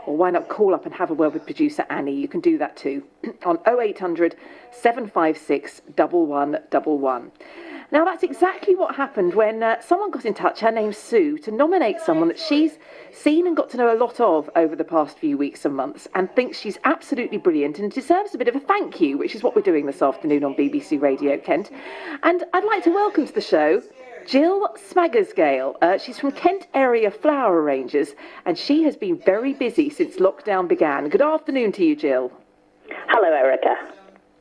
or why not call up and have a word with producer Annie? You can do that too on 0800 756 1111. Now, that's exactly what happened when someone got in touch, her name's Sue, to nominate someone that she's seen and got to know a lot of over the past few weeks and months and thinks she's absolutely brilliant and deserves a bit of a thank you, which is what we're doing this afternoon on BBC Radio Kent. And I'd like to welcome to the show Gill Smaggasgale. She's from Kent Area Flower Arrangers, and she has been very busy since lockdown began. Good afternoon to you, Gill. Hello, Erika.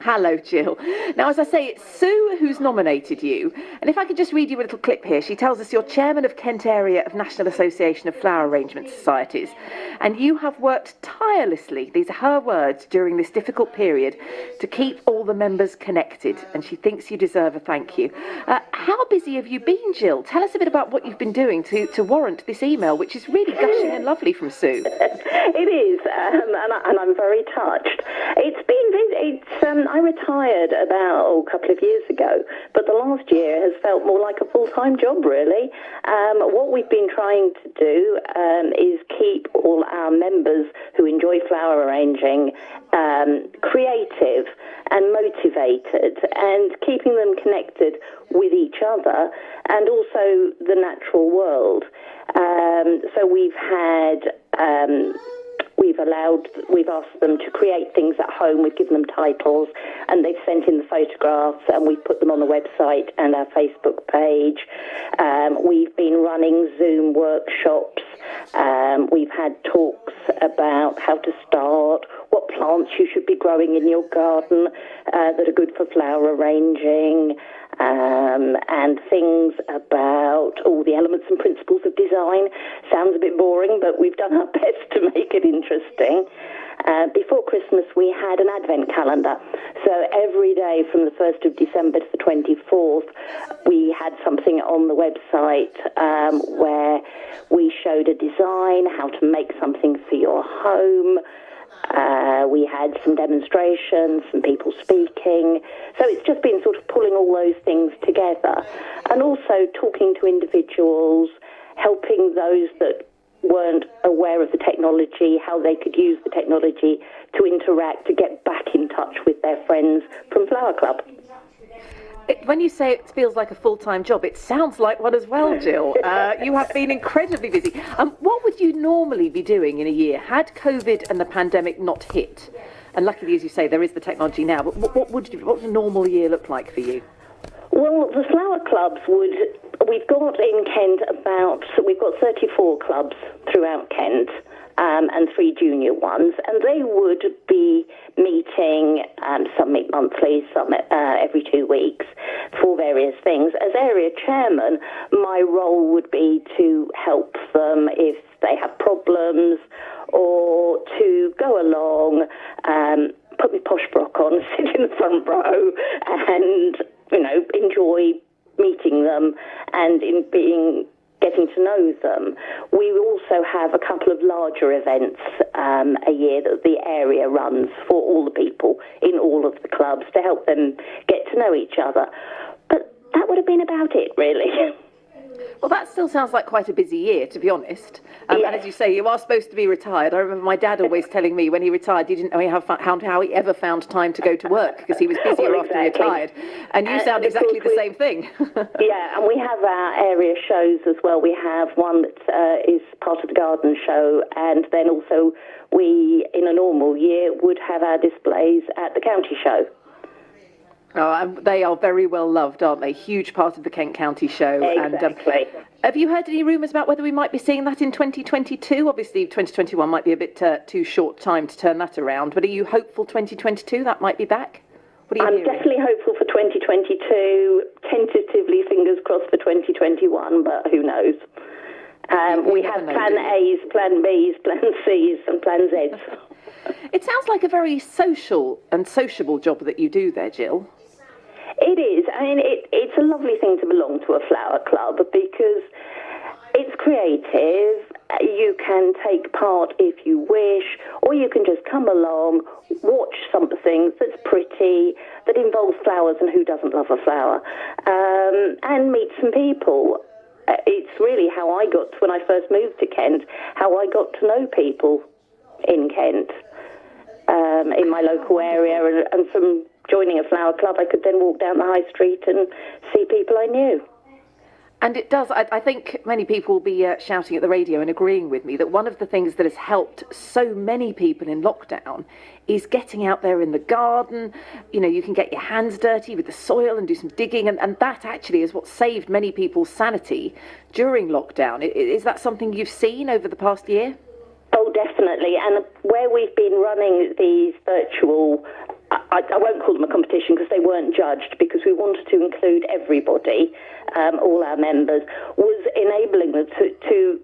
Hello, Gill. Now, as I say, it's Sue who's nominated you. And if I could just read you a little clip here. She tells us you're chairman of Kent Area of National Association of Flower Arrangement Societies. And you have worked tirelessly, these are her words, during this difficult period to keep all the members connected. And she thinks you deserve a thank you. How busy have you been, Gill? Tell us a bit about what you've been doing to warrant this email, which is really gushing and lovely from Sue. It is, and I'm very touched. I retired about a couple of years ago, but the last year has felt more like a full-time job, really. What we've been trying to do is keep all our members who enjoy flower arranging creative and motivated, and keeping them connected with each other and also the natural world. So we've asked them to create things at home. We've given them titles, and they've sent in the photographs, and we've put them on the website and our Facebook page. We've been running Zoom workshops. We've had talks about how to start, what plants you should be growing in your garden that are good for flower arranging, and things about all the elements and principles of design. Sounds a bit boring, but we've done our best to make it interesting. Before Christmas, we had an advent calendar. So every day from the 1st of December to the 24th, we had something on the website where we showed a design, how to make something for your home. We had some demonstrations, some people speaking. So it's just been sort of pulling all those things together. And also talking to individuals, helping those that weren't aware of the technology, how they could use the technology to interact, to get back in touch with their friends from Flower Club. When you say it feels like a full-time job, it sounds like one as well, Gill. You have been incredibly busy. What would you normally be doing in a year had COVID and the pandemic not hit? And luckily, as you say, there is the technology now. But what would a normal year look like for you? Well, the flower clubs we've got in Kent we've got 34 clubs throughout Kent, and 3 junior ones, and they would be meeting, some meet monthly, some every 2 weeks, for various things. As area chairman, my role would be to help them if they have problems, or to go along, put my posh frock on, sit in the front row, and enjoy meeting them and getting to know them. We also have a couple of larger events a year that the area runs for all the people in all of the clubs to help them get to know each other. But that would have been about it, really. Well, that still sounds like quite a busy year, to be honest. Yes. And as you say, you are supposed to be retired. I remember my dad always telling me when he retired, he didn't know how he ever found time to go to work because he was busier after he retired. And you sound exactly the same thing. Yeah, and we have our area shows as well. We have one that is part of the garden show, and then also we, in a normal year, would have our displays at the county show. Oh, and they are very well loved, aren't they? Huge part of the Kent County show. Exactly. And, have you heard any rumours about whether we might be seeing that in 2022? Obviously, 2021 might be a bit too short time to turn that around. But are you hopeful 2022 that might be back? What are you hearing? Definitely hopeful for 2022. Tentatively, fingers crossed for 2021, but who knows? We have plan A's, plan B's, plan C's, and plan Z's. It sounds like a very social and sociable job that you do there, Gill. It is. I mean, it's a lovely thing to belong to a flower club because it's creative. You can take part if you wish, or you can just come along, watch something that's pretty, that involves flowers, and who doesn't love a flower, and meet some people. It's really how I got, when I first moved to Kent, how I got to know people in Kent, in my local area, and from joining a flower club, I could then walk down the high street and see people I knew. And it does. I think many people will be shouting at the radio and agreeing with me that one of the things that has helped so many people in lockdown is getting out there in the garden. You know, you can get your hands dirty with the soil and do some digging, and that actually is what saved many people's sanity during lockdown. Is that something you've seen over the past year? Oh, definitely. And where we've been running these virtual, I won't call them a competition because they weren't judged, because we wanted to include everybody, all our members, was enabling them to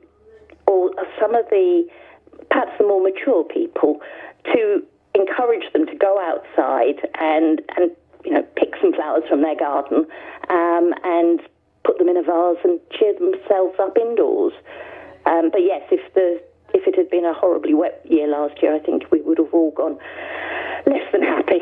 or some of the, perhaps the more mature people, to encourage them to go outside and you know, pick some flowers from their garden and put them in a vase and cheer themselves up indoors. But yes, if it had been a horribly wet year last year, I think we would have all gone less than happy.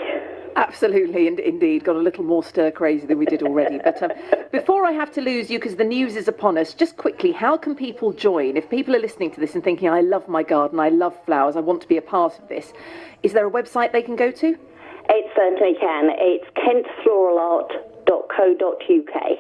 Absolutely, and indeed, got a little more stir-crazy than we did already. But before I have to lose you, because the news is upon us, just quickly, how can people join? If people are listening to this and thinking, I love my garden, I love flowers, I want to be a part of this, is there a website they can go to? It certainly can. It's kentfloralart.co.uk.